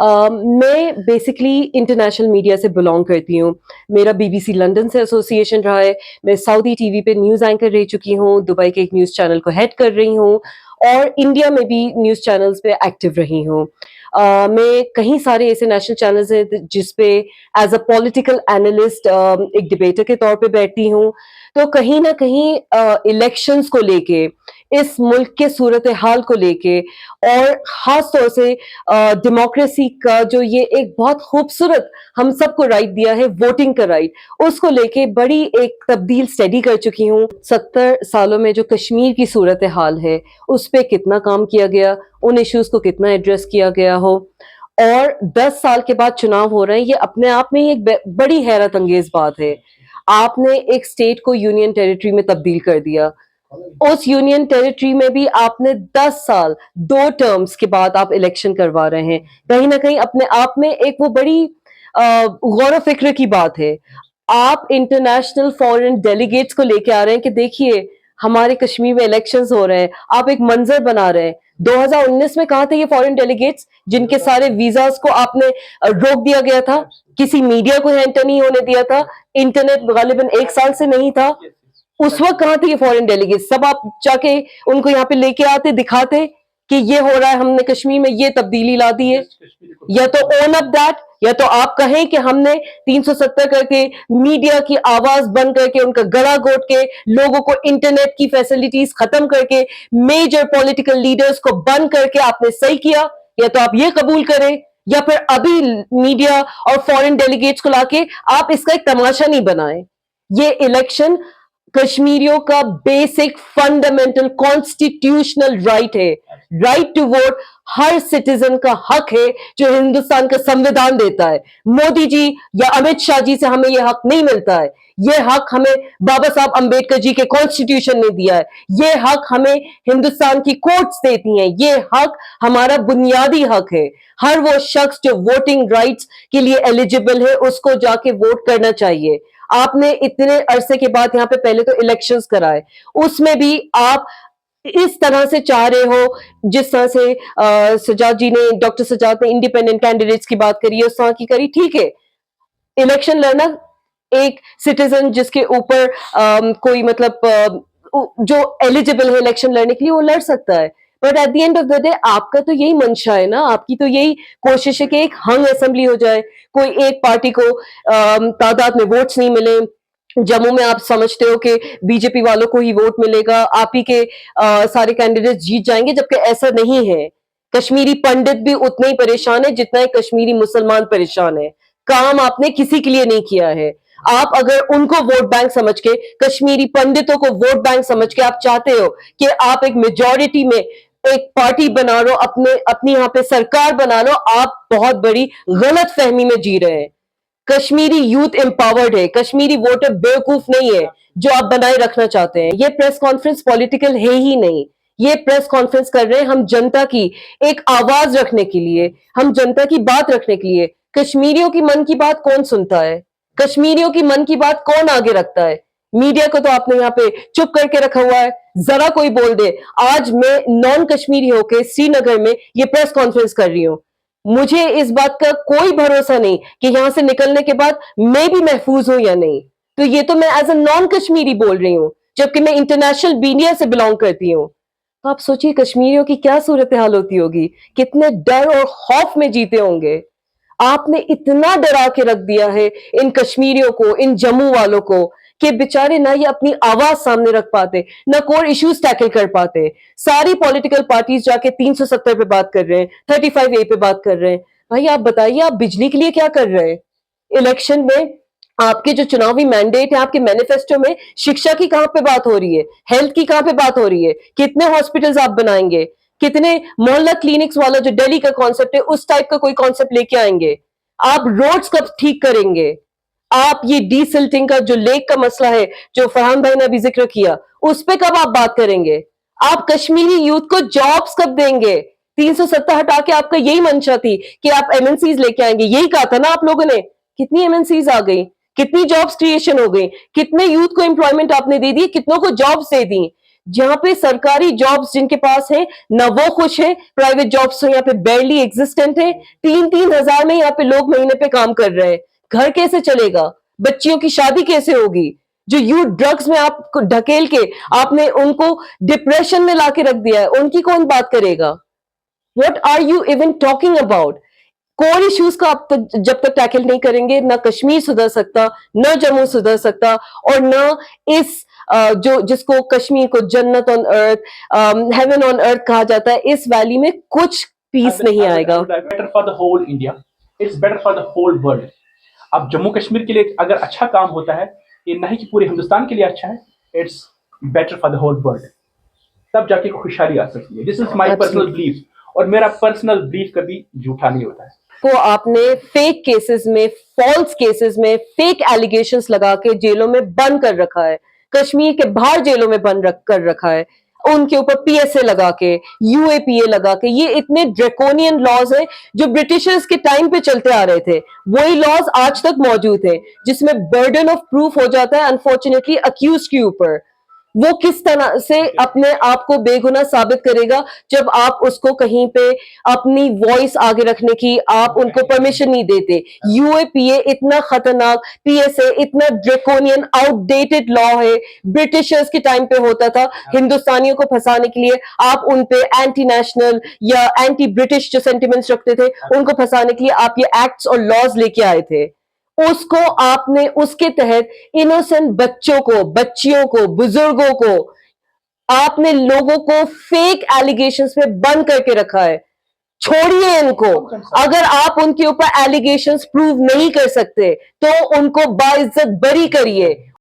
میں basically international media سے belong کرتی ہوں. میرا BBC لنڈن سے ایسوسیشن رہا ہے. میں سعودی ٹی وی پہ نیوز اینکر رہ چکی ہوں, دبئی کے ایک نیوز چینل کو ہیڈ کر رہی ہوں, اور انڈیا میں بھی نیوز چینلز پہ ایکٹیو رہی ہوں. میں کہیں سارے ایسے نیشنل چینلز ہیں جس پہ ایز اے پولیٹیکل اینالسٹ ایک ڈبیٹر کے طور پہ بیٹھتی ہوں. تو کہیں نہ کہیں الیکشنز کو لے کے, اس ملک کے صورتحال کو لے کے, اور خاص طور سے ڈیموکریسی کا جو یہ ایک بہت خوبصورت ہم سب کو رائٹ دیا ہے, ووٹنگ کا رائٹ, اس کو لے کے بڑی ایک تبدیل اسٹڈی کر چکی ہوں. 70 سالوں میں جو کشمیر کی صورتحال ہے اس پہ کتنا کام کیا گیا, ان ایشوز کو کتنا ایڈریس کیا گیا ہو, اور 10 سال کے بعد چناؤ ہو رہے ہیں, یہ اپنے آپ میں ایک بڑی حیرت انگیز بات ہے. آپ نے ایک اسٹیٹ کو یونین ٹیریٹری میں تبدیل کر دیا, اس یونین ٹیریٹری میں بھی آپ نے 10 سال 2 ٹرمز کے بعد آپ الیکشن کروا رہے ہیں. کہیں نہ کہیں اپنے آپ میں ایک وہ بڑی غور و فکر کی بات ہے. آپ انٹرنیشنل فورن ڈیلیگیٹس کو لے کے آ رہے ہیں کہ دیکھیے ہمارے کشمیر میں الیکشنز ہو رہے ہیں, آپ ایک منظر بنا رہے ہیں. 2019 میں کہاں تھے یہ فورن ڈیلیگیٹس جن کے سارے ویزاز کو آپ نے روک دیا گیا تھا, کسی میڈیا کو انٹر نہیں ہونے دیا تھا, انٹرنیٹ غالباً 1 سال سے نہیں تھا. اس وقت کہاں تھے یہ فورن ڈیلیگیٹ؟ سب آپ جا کے ان کو یہاں پہ لے کے آتے, دکھاتے کہ یہ ہو رہا ہے, ہم نے کشمیر میں یہ تبدیلی لا دی ہے. یا تو اون اپ دیٹ, یا تو آپ کہیں کہ ہم نے 370 کر کے میڈیا کی آواز بند کر کے, ان کا گلا گھونٹ کے, لوگوں کو انٹرنیٹ کی فیسلٹیز ختم کر کے, میجر پولیٹیکل لیڈرز کو بند کر کے آپ نے صحیح کیا. یا تو آپ یہ قبول کریں, یا پھر ابھی میڈیا اور فورن ڈیلیگیٹس کو لا کے آپ اس کا ایک تماشا نہیں بنائیں. یہ الیکشن کشمیریوں کا بیسک فنڈامنٹل کانسٹیٹیوشنل رائٹ ہے. رائٹ ٹو ووٹ ہر سٹیزن کا حق ہے جو ہندوستان کا سمویدھان دیتا ہے. مودی جی یا امت شاہ جی سے ہمیں یہ حق نہیں ملتا ہے. یہ حق ہمیں بابا صاحب امبیڈکر جی کے کانسٹیٹیوشن نے دیا ہے. یہ حق ہمیں ہندوستان کی کورٹس دیتی ہیں. یہ حق ہمارا بنیادی حق ہے. ہر وہ شخص جو ووٹنگ رائٹس کے لیے ایلیجیبل ہے اس کو جا کے ووٹ کرنا چاہیے. آپ نے اتنے عرصے کے بعد یہاں پہ پہلے تو الیکشنز کرائے, اس میں بھی آپ اس طرح سے چاہ رہے ہو جس طرح سے سجاد جی نے, ڈاکٹر سجاد نے انڈیپینڈنٹ کینڈیڈیٹس کی بات کری ہے, اس طرح کی کری. ٹھیک ہے, الیکشن لڑنا ایک سٹیزن جس کے اوپر کوئی مطلب جو ایلیجیبل ہے الیکشن لڑنے کے لیے وہ لڑ سکتا ہے. But at the end of the day آپ کا تو یہی منشا ہے نا, آپ کی تو یہی کوشش ہے کہ ایک ہنگ اسمبلی ہو جائے, کوئی ایک پارٹی کو تعداد میں ووٹس نہیں ملے. جموں میں آپ سمجھتے ہو کہ بی جے پی والوں کو ہی ووٹ ملے گا, آپ ہی کے سارے کینڈیڈیٹ جیت جائیں گے, جبکہ ایسا نہیں ہے. کشمیری پنڈت بھی اتنے ہی پریشان ہے جتنا ایک کشمیری مسلمان پریشان ہے. کام آپ نے کسی کے لیے نہیں کیا ہے. آپ اگر ان کو ووٹ بینک سمجھ کے, کشمیری پنڈتوں کو ووٹ بینک سمجھ کے آپ چاہتے ہو کہ آپ ایک میجورٹی میں ایک پارٹی بنا لو, اپنی یہاں پہ سرکار بنا لو, آپ بہت بڑی غلط فہمی میں جی رہے ہیں. کشمیری یوتھ امپاورڈ ہے, کشمیری ووٹر بیوقوف نہیں ہے جو آپ بنائے رکھنا چاہتے ہیں. یہ پریس کانفرنس پولیٹیکل ہے ہی نہیں. یہ پریس کانفرنس کر رہے ہیں ہم جنتا کی ایک آواز رکھنے کے لیے, ہم جنتا کی بات رکھنے کے لیے. کشمیریوں کی من کی بات کون سنتا ہے؟ کشمیریوں کی من کی بات کون آگے رکھتا ہے؟ میڈیا کو تو آپ نے یہاں پہ چپ کر کے رکھا ہوا ہے, ذرا کوئی بول دے. آج میں نان کشمیری ہو کے سری نگر میں یہ پریس کانفرنس کر رہی ہوں. مجھے اس بات کا کوئی بھروسہ نہیں کہ یہاں سے نکلنے کے بعد میں بھی محفوظ ہوں یا نہیں. تو یہ تو میں ایز اے نان کشمیری بول رہی ہوں, جبکہ میں انٹرنیشنل میڈیا سے بلانگ کرتی ہوں. تو آپ سوچیے کشمیریوں کی کیا صورتحال ہوتی ہوگی, کتنے ڈر اور خوف میں جیتے ہوں گے. آپ نے اتنا ڈرا کے رکھ دیا ہے ان کشمیریوں کو, ان جموں والوں کو, کہ بےچارے نہ یہ اپنی آواز سامنے رکھ پاتے, نہ کور ایشوز ٹیکل کر پاتے. ساری پولیٹیکل پارٹیز جا کے 370 پہ بات کر رہے ہیں, 35A پہ بات کر رہے ہیں. بھائی آپ بتائیے آپ بجلی کے لیے کیا کر رہے ہیں؟ الیکشن میں آپ کے جو چناوی مینڈیٹ ہے, آپ کے مینیفیسٹو میں شکشا کی کہاں پہ بات ہو رہی ہے, ہیلتھ کی کہاں پہ بات ہو رہی ہے, کتنے ہاسپٹلز آپ بنائیں گے, کتنے محلہ کلینکس والا جو دہلی کا کانسیپٹ ہے اس ٹائپ کا کوئی کانسیپٹ لے کے آئیں گے, آپ روڈز کب ٹھیک کریں گے, آپ یہ ڈی سلٹنگ کا جو لیک کا مسئلہ ہے جو فرحان بھائی نے ابھی ذکر کیا اس پہ کب آپ بات کریں گے, آپ کشمیری یوتھ کو جابز کب دیں گے. 370 ہٹا کے آپ کا یہی منشا تھی کہ آپ MNCs لے کے آئیں گے, یہی کہا تھا نا آپ لوگوں نے. کتنی MNCs آ گئی, کتنی جابز کریشن ہو گئی, کتنے یوتھ کو امپلائمنٹ آپ نے دے دی, کتنوں کو جابز دے دی. جہاں پہ سرکاری جابس جن کے پاس ہیں نہ وہ خوش ہیں, پرائیویٹ جابس تو یہاں پہ بیرلی ایگزسٹنٹ ہیں, 3,000 میں یہاں پہ لوگ مہینے پہ کام کر رہے ہیں. گھر کیسے چلے گا, بچیوں کی شادی کیسے ہوگی, جو یوتھ ڈرگز میں آپ کو ڈھکیل کے آپ نے ان کو ڈپریشن میں لا کے رکھ دیا ہے, ان کی کون بات کرے گا؟ What are you even talking about? Core issues کا آپ جب تک ٹیکل نہیں کریں گے, نہ کشمیر سدھر سکتا, نہ جموں سدھر سکتا, اور نہ اس جو جس کو کشمیر کو جنت آن ارتھ, ہیون آن ارتھ کہا جاتا ہے, اس ویلی میں کچھ پیس نہیں آئے گا. Better for the whole India, it's better for the whole world. اب جموں کشمیر کے لیے اگر اچھا کام ہوتا ہے, یہ نہیں کہ پورے ہندوستان کے لیے اچھا ہے, it's better for the whole world. تب جا کے خوشحالی آ سکتی ہے. دس از مائی پرسنل بلیف, اور میرا پرسنل بلیف کبھی جھوٹا نہیں ہوتا ہے. کو آپ نے فیک کیسز میں, فالس کیسز میں فیک ایلیگیشنز لگا کے جیلوں میں بند کر رکھا ہے, کشمیر کے باہر جیلوں میں بند کر رکھا ہے, ان کے اوپر پی ایس اے لگا کے, یو اے پی اے لگا کے. یہ اتنے ڈریکونین لاز ہیں جو برٹشرز کے ٹائم پہ چلتے آ رہے تھے, وہی لاز آج تک موجود ہیں, جس میں برڈن آف پروف ہو جاتا ہے انفارچونیٹلی اکیوزڈ کے اوپر. وہ کس طرح سے اپنے آپ کو بے گناہ ثابت کرے گا جب آپ اس کو کہیں پہ اپنی وائس آگے رکھنے کی آپ ان کو پرمیشن نہیں دیتے. یو اے پی اے اتنا خطرناک, پی ایس اے اتنا ڈریکونین آؤٹ ڈیٹڈ لا ہے, برٹشرز کے ٹائم پہ ہوتا تھا. ہندوستانیوں کو پھنسانے کے لیے آپ ان پہ اینٹی نیشنل یا اینٹی برٹش جو سینٹیمنٹس رکھتے تھے ان کو پھنسانے کے لیے آپ یہ ایکٹس اور لاز لے کے آئے تھے. اس کو آپ نے اس کے تحت انوسنٹ بچوں کو, بچیوں کو, بزرگوں کو آپ نے لوگوں کو فیک ایلیگیشنز پہ بند کر کے رکھا ہے. چھوڑیے ان کو. اگر آپ ان کے اوپر ایلیگیشنز پروو نہیں کر سکتے تو ان کو باعزت بری کریے.